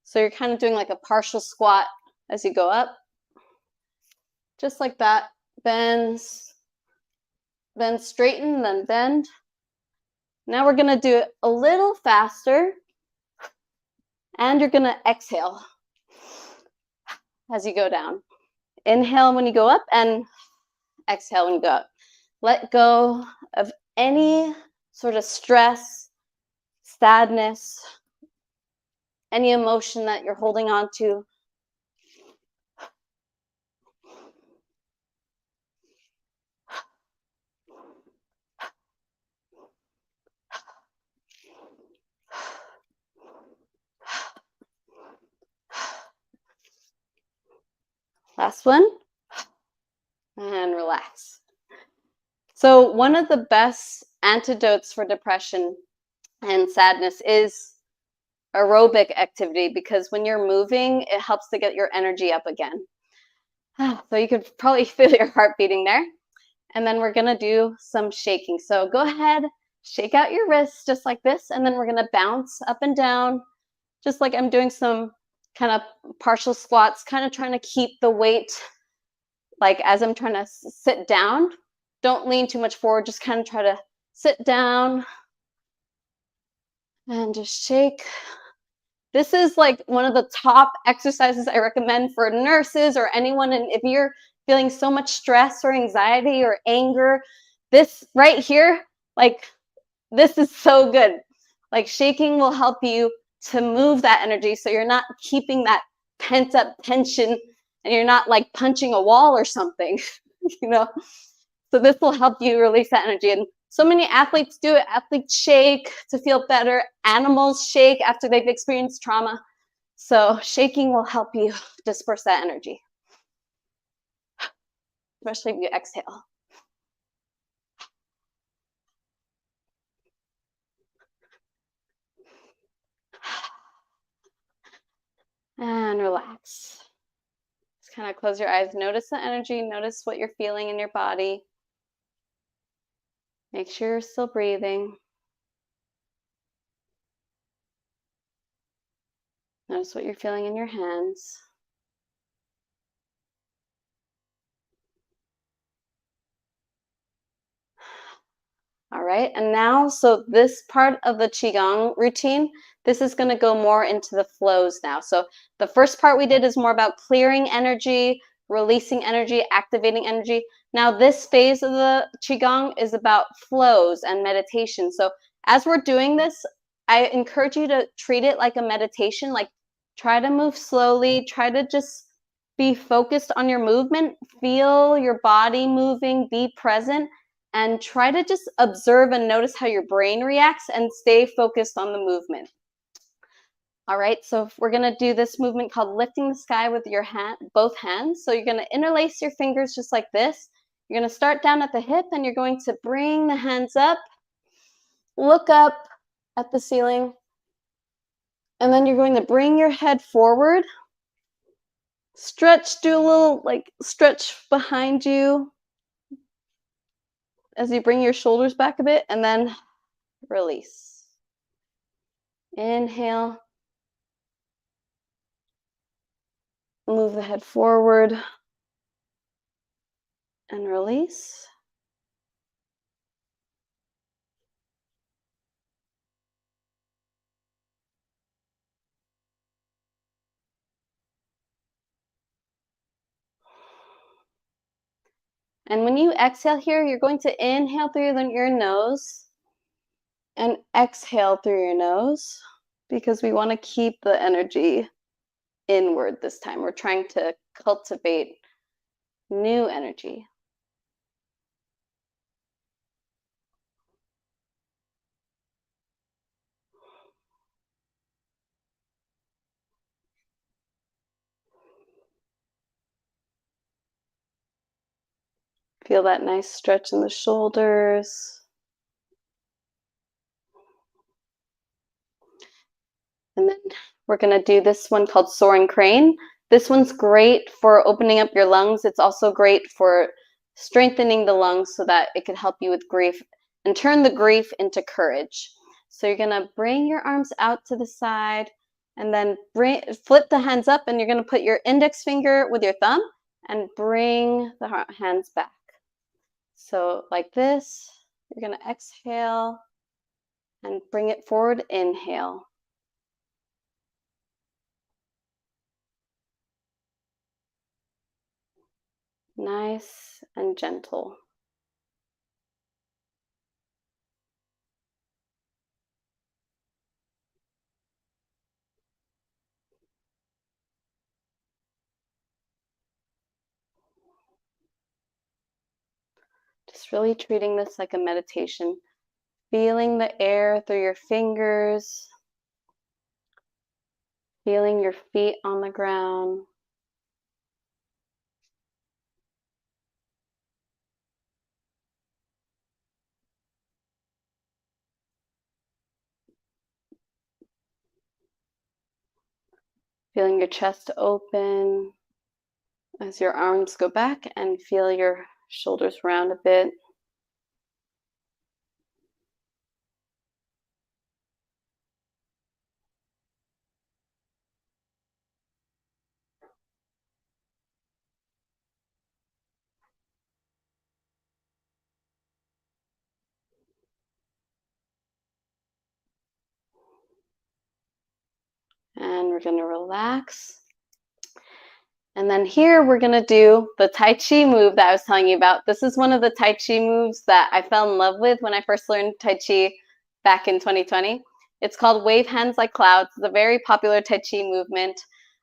So you're kind of doing like a partial squat as you go up. Just like that. Bends, then straighten, then bend. Now we're gonna do it a little faster, and you're gonna exhale as you go down. Inhale when you go up, and exhale when you go up. Let go of any sort of stress, sadness, any emotion that you're holding on to. Last one. And relax. So one of the best antidotes for depression and sadness is aerobic activity, because when you're moving, it helps to get your energy up again. So you could probably feel your heart beating there. And then we're gonna do some shaking. So go ahead, shake out your wrists just like this, and then we're gonna bounce up and down, just like I'm doing some kind of partial squats, kind of trying to keep the weight, like as I'm trying to sit down. Don't lean too much forward, just kind of try to sit down and just shake. This is like one of the top exercises I recommend for nurses or anyone. And if you're feeling so much stress or anxiety or anger, this right here, like this is so good. Like shaking will help you to move that energy, so you're not keeping that pent up tension and you're not like punching a wall or something, you know? So this will help you release that energy. And so many athletes do it. Athletes shake to feel better. Animals shake after they've experienced trauma. So shaking will help you disperse that energy, especially if you exhale. And relax. Just kind of close your eyes. Notice the energy. Notice what you're feeling in your body. Make sure you're still breathing. Notice what you're feeling in your hands. All right, and now, so this part of the Qigong routine, this is going to go more into the flows now. So the first part we did is more about clearing energy, releasing energy, activating energy. Now this phase of the Qigong is about flows and meditation. So as we're doing this, I encourage you to treat it like a meditation, like try to move slowly, try to just be focused on your movement, feel your body moving, be present, and try to just observe and notice how your brain reacts and stay focused on the movement. All right, so we're gonna do this movement called lifting the sky with your both hands. So you're gonna interlace your fingers just like this. You're gonna start down at the hip and you're going to bring the hands up, look up at the ceiling, and then you're going to bring your head forward, stretch, do a little like stretch behind you as you bring your shoulders back a bit, and then release. Inhale. Move the head forward and release. And when you exhale here, you're going to inhale through your nose and exhale through your nose, because we want to keep the energy inward this time. We're trying to cultivate new energy. Feel that nice stretch in the shoulders. And then we're going to do this one called soaring crane. This one's great for opening up your lungs. It's also great for strengthening the lungs so that it could help you with grief and turn the grief into courage. So you're going to bring your arms out to the side and then flip the hands up, and you're going to put your index finger with your thumb and bring the hands back. So like this, you're going to exhale and bring it forward, inhale. Nice and gentle. Just really treating this like a meditation. Feeling the air through your fingers. Feeling your feet on the ground. Feeling your chest open as your arms go back, and feel your shoulders round a bit. And we're going to relax. And then here we're going to do the Tai Chi move that I was telling you about. This is one of the Tai Chi moves that I fell in love with when I first learned Tai Chi back in 2020. It's called Wave Hands Like Clouds. It's a very popular Tai Chi movement.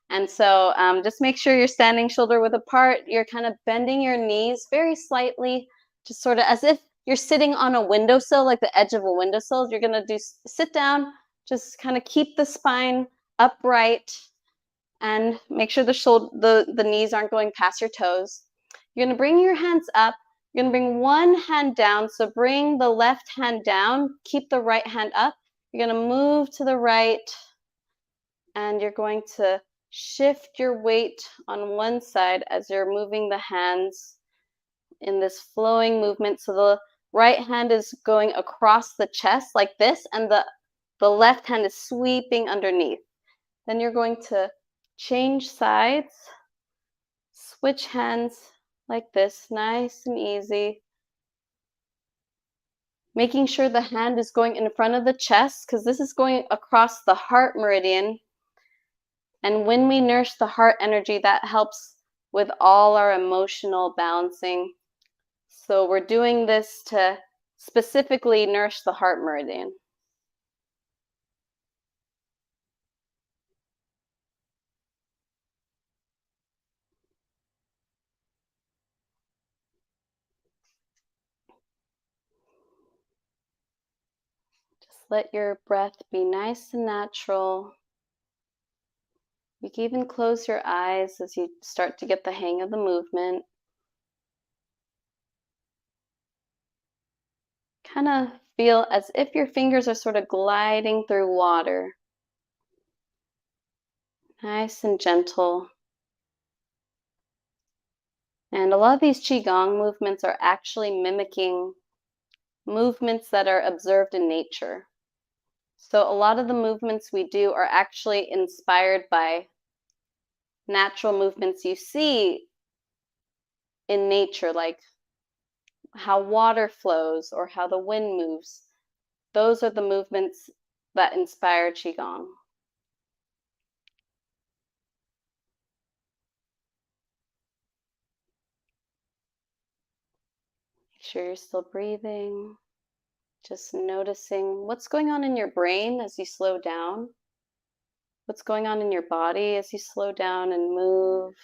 And so just make sure you're standing shoulder width apart. You're kind of bending your knees very slightly, just sort of as if you're sitting on a windowsill, like the edge of a windowsill. You're going to sit down, just kind of keep the spine upright, and make sure the knees aren't going past your toes. You're going to bring your hands up. You're going to bring one hand down. So bring the left hand down. Keep the right hand up. You're going to move to the right. And you're going to shift your weight on one side as you're moving the hands in this flowing movement. So the right hand is going across the chest like this. And the left hand is sweeping underneath. Then you're going to change sides, switch hands like this, nice and easy. Making sure the hand is going in front of the chest, because this is going across the heart meridian. And when we nourish the heart energy, that helps with all our emotional balancing. So we're doing this to specifically nourish the heart meridian. Let your breath be nice and natural. You can even close your eyes as you start to get the hang of the movement. Kind of feel as if your fingers are sort of gliding through water. Nice and gentle. And a lot of these Qigong movements are actually mimicking movements that are observed in nature. So a lot of the movements we do are actually inspired by natural movements you see in nature, like how water flows or how the wind moves. Those are the movements that inspire Qigong. Make sure you're still breathing. Just noticing what's going on in your brain as you slow down. What's going on in your body as you slow down and move.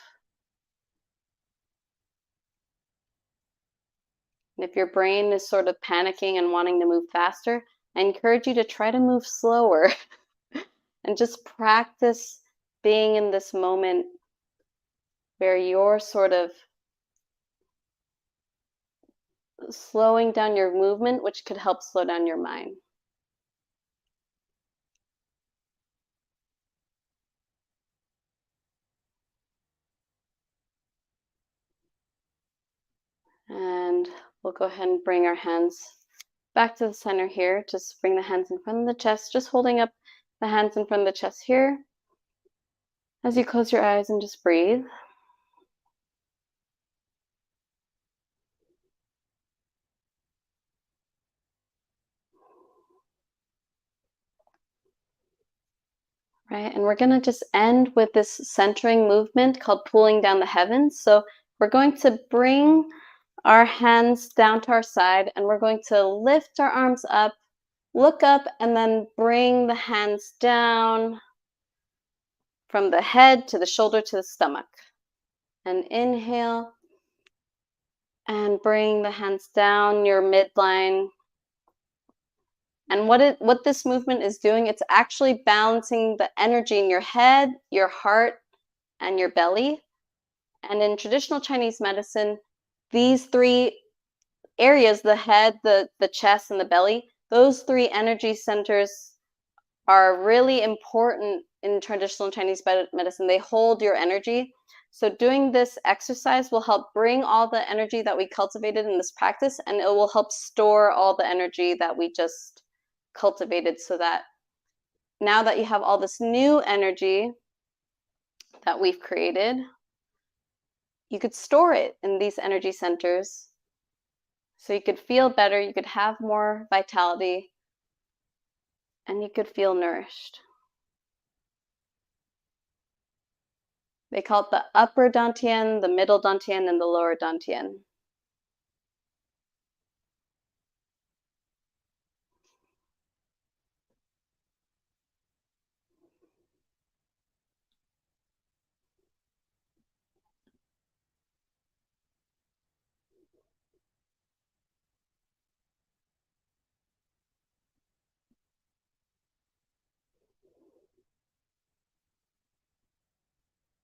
And if your brain is sort of panicking and wanting to move faster, I encourage you to try to move slower and just practice being in this moment where you're sort of slowing down your movement, which could help slow down your mind. And we'll go ahead and bring our hands back to the center here. Just bring the hands in front of the chest, just holding up the hands in front of the chest here. As you close your eyes and just breathe. Right, and we're going to just end with this centering movement called pulling down the heavens. So we're going to bring our hands down to our side, and we're going to lift our arms up, look up, and then bring the hands down from the head to the shoulder to the stomach. And inhale, and bring the hands down your midline. And what this movement is doing, it's actually balancing the energy in your head, your heart, and your belly. And in traditional Chinese medicine, these three areas, the head, the chest, and the belly, those three energy centers are really important in traditional Chinese medicine, they hold your energy. So doing this exercise will help bring all the energy that we cultivated in this practice, and it will help store all the energy that we just cultivated, so that now that you have all this new energy that we've created, you could store it in these energy centers so you could feel better, you could have more vitality, and you could feel nourished. They call it the upper dantian, the middle dantian, and the lower dantian.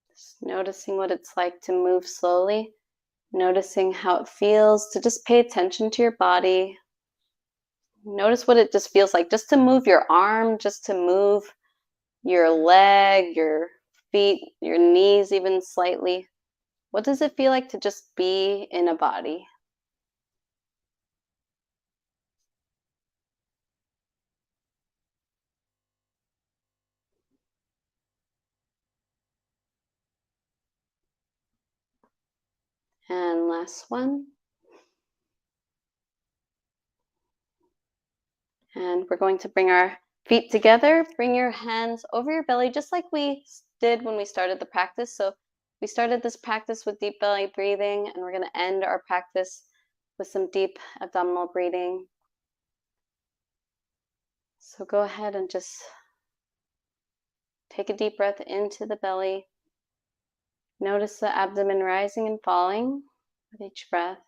Just noticing what it's like to move slowly, noticing how it feels to just pay attention to your body. Notice what it just feels like just to move your arm, just to move your leg, your feet, your knees even slightly. What does it feel like to just be in a body? And last one. And we're going to bring our feet together. Bring your hands over your belly, just like we did when we started the practice. So we started this practice with deep belly breathing, and we're going to end our practice with some deep abdominal breathing. So go ahead and just take a deep breath into the belly. Notice the abdomen rising and falling with each breath.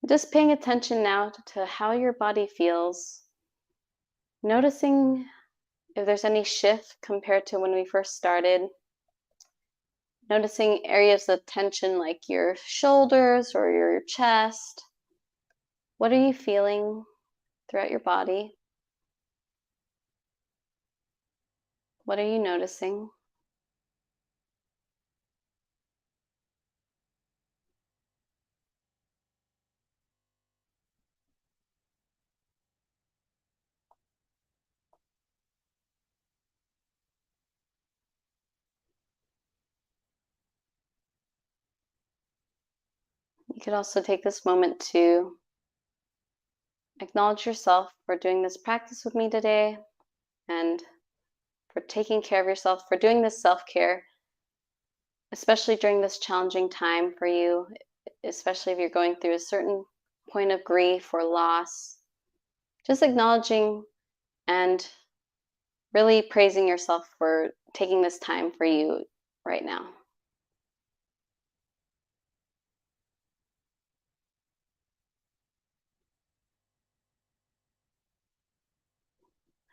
Just paying attention now to how your body feels. Noticing if there's any shift compared to when we first started. Noticing areas of tension like your shoulders or your chest. What are you feeling throughout your body? What are you noticing? You could also take this moment to acknowledge yourself for doing this practice with me today, and for taking care of yourself, for doing this self-care, especially during this challenging time for you, especially if you're going through a certain point of grief or loss. Just acknowledging and really praising yourself for taking this time for you right now.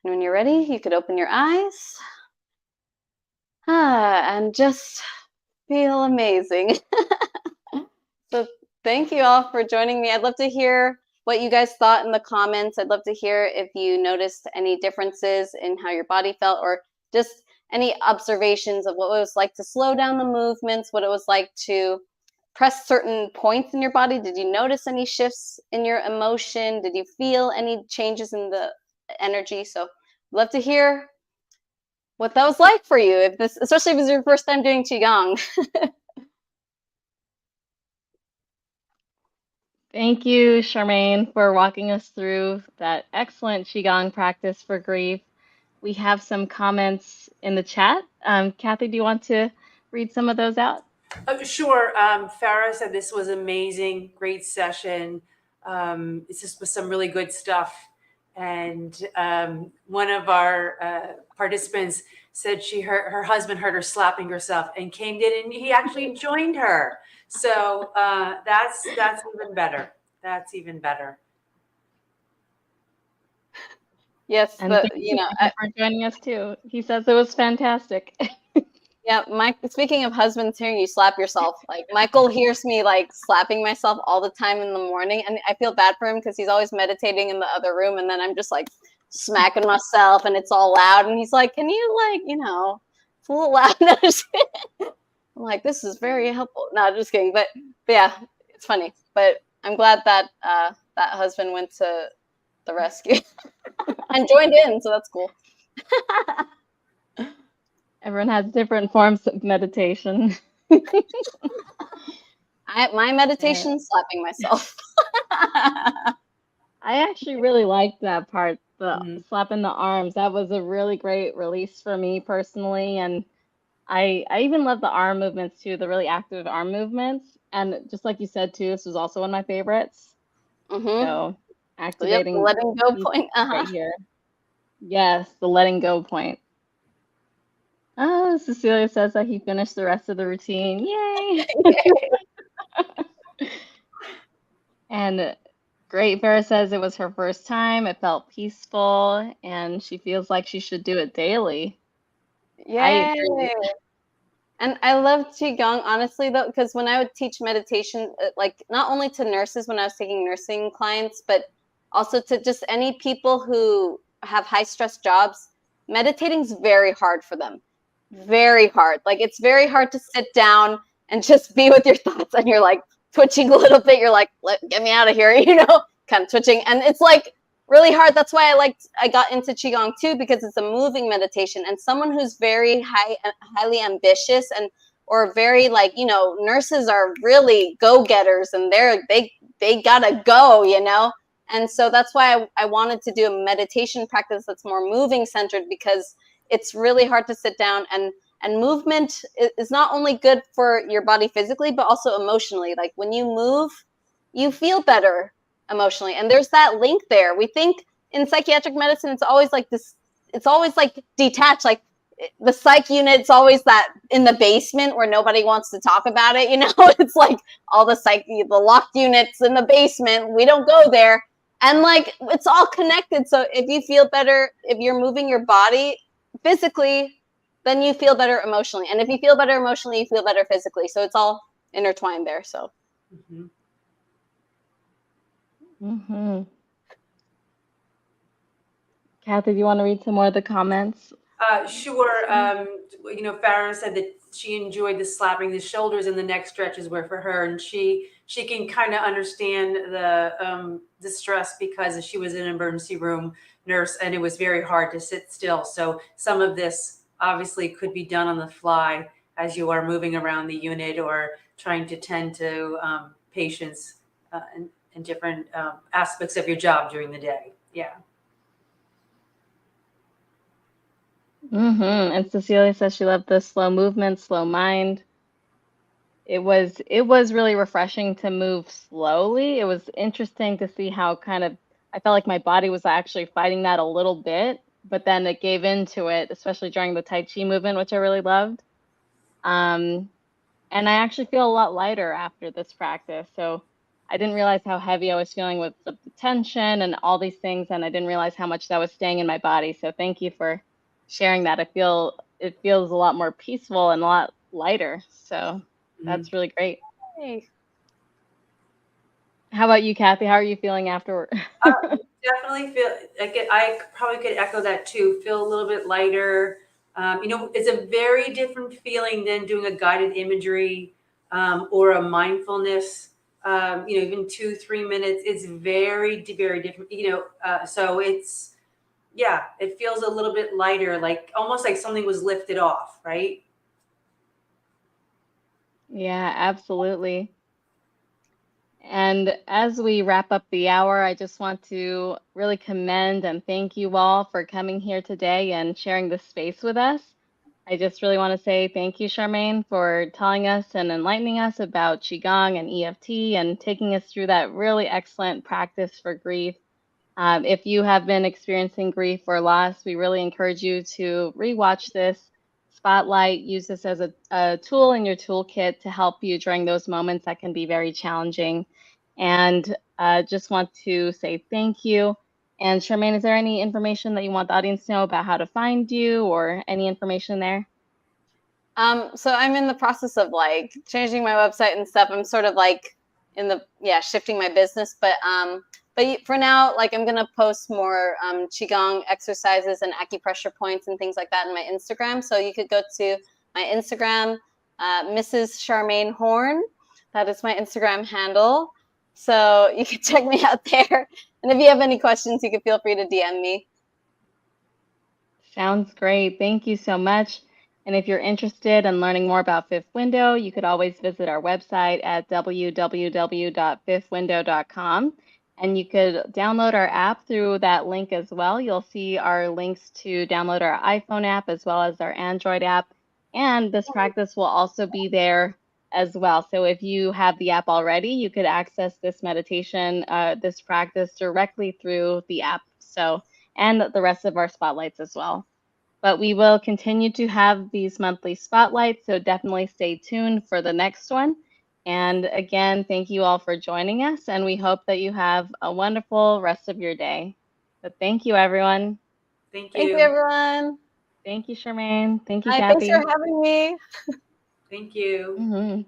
And when you're ready, you could open your eyes and just feel amazing. So thank you all for joining me. I'd love to hear what you guys thought in the comments. I'd love to hear if you noticed any differences in how your body felt, or just any observations of what it was like to slow down the movements, what it was like to press certain points in your body. Did you notice any shifts in your emotion? Did you feel any changes in the energy? So I'd love to hear what that was like for you, if this, especially if it was your first time doing Qigong. Thank you, Charmaine, for walking us through that excellent Qigong practice for grief. We have some comments in the chat. Kathy, do you want to read some of those out? Sure. Farah said this was amazing, great session. It's just with some really good stuff. And one of our participants said her husband heard her slapping herself and came in, and he actually joined her. So that's even better. That's even better. Yes, And but thank you for joining us too. He says it was fantastic. Yeah, Mike, speaking of husbands hearing you slap yourself, like Michael hears me like slapping myself all the time in the morning, and I feel bad for him because he's always meditating in the other room, and then I'm just like smacking myself and it's all loud, and he's like, can you like, it's a little loud. I'm like, this is very helpful. No, just kidding. But yeah, it's funny. But I'm glad that that husband went to the rescue and joined in, so that's cool. Everyone has different forms of meditation. My meditation is slapping myself. I actually really liked that part, the slapping the arms. That was a really great release for me personally. And I even love the arm movements too, the really active arm movements. And just like you said too, this was also one of my favorites. So activating the letting go point right here. Yes, the letting go point. Oh, Cecilia says that he finished the rest of the routine. Yay! And Great Vera says it was her first time. It felt peaceful, and she feels like she should do it daily. Yay! And I love Qigong, honestly, though, because when I would teach meditation, like not only to nurses when I was taking nursing clients, but also to just any people who have high stress jobs, meditating is very hard for them. Very hard. Like it's very hard to sit down and just be with your thoughts, and you're like twitching a little bit. You're like, get me out of here, kind of twitching. And it's like really hard. That's why I got into Qigong too, because it's a moving meditation, and someone who's very highly ambitious or very like, nurses are really go-getters, and they gotta go, And so that's why I wanted to do a meditation practice that's more moving centered, because it's really hard to sit down, and movement is not only good for your body physically, but also emotionally. Like when you move, you feel better emotionally. And there's that link there. We think in psychiatric medicine, it's always like this, it's always like detached, like the psych unit's always that in the basement where nobody wants to talk about it. It's like all the locked units in the basement. We don't go there. And like, it's all connected. So if you feel better, if you're moving your body physically, then you feel better emotionally. And if you feel better emotionally, you feel better physically. So it's all intertwined there. So. Kathy, do you want to read some more of the comments? Sure. Farah said that she enjoyed the slapping the shoulders, and the neck stretches were for her, and she can kind of understand the stress because she was in an emergency room nurse, and it was very hard to sit still. So some of this obviously could be done on the fly as you are moving around the unit or trying to tend to patients in different aspects of your job during the day. Yeah. And Cecilia says she loved the slow movement, slow mind. It was really refreshing to move slowly. It was interesting to see how I felt like my body was actually fighting that a little bit, but then it gave into it, especially during the Tai Chi movement, which I really loved. And I actually feel a lot lighter after this practice. So I didn't realize how heavy I was feeling with the tension and all these things, and I didn't realize how much that was staying in my body. So thank you for sharing that. It feels a lot more peaceful and a lot lighter. So that's really great. Hey. How about you, Kathy? How are you feeling afterward? Definitely feel like I probably could echo that too. Feel a little bit lighter. It's a very different feeling than doing a guided imagery or a mindfulness. Even 2-3 minutes. It's very, very different. So it's, it feels a little bit lighter, like almost like something was lifted off, right? Yeah, absolutely. And as we wrap up the hour, I just want to really commend and thank you all for coming here today and sharing this space with us. I just really want to say thank you, Charmaine, for telling us and enlightening us about Qigong and EFT and taking us through that really excellent practice for grief. If you have been experiencing grief or loss, we really encourage you to rewatch this spotlight. Use this as a tool in your toolkit to help you during those moments that can be very challenging. And just want to say thank you. And Charmaine, is there any information that you want the audience to know about how to find you or any information there? So I'm in the process of like changing my website and stuff. I'm sort of like shifting my business, but for now, like I'm gonna post more Qigong exercises and acupressure points and things like that in my Instagram. So you could go to my Instagram, Mrs. Charmaine Horn. That is my Instagram handle. So you can check me out there. And if you have any questions, you can feel free to DM me. Sounds great. Thank you so much. And if you're interested in learning more about Fifth Window, you could always visit our website at www.fifthwindow.com. And you could download our app through that link as well. You'll see our links to download our iPhone app as well as our Android app. And this practice will also be there as well. So if you have the app already, you could access this meditation, this practice directly through the app. So, and the rest of our spotlights as well. But we will continue to have these monthly spotlights, so definitely stay tuned for the next one. And again, thank you all for joining us, and we hope that you have a wonderful rest of your day. So thank you, everyone. Thank Thank you, you. everyone. Thank you, Charmaine. Thank you, Hi, thanks Kathy. for having me. Thank you. Mhm.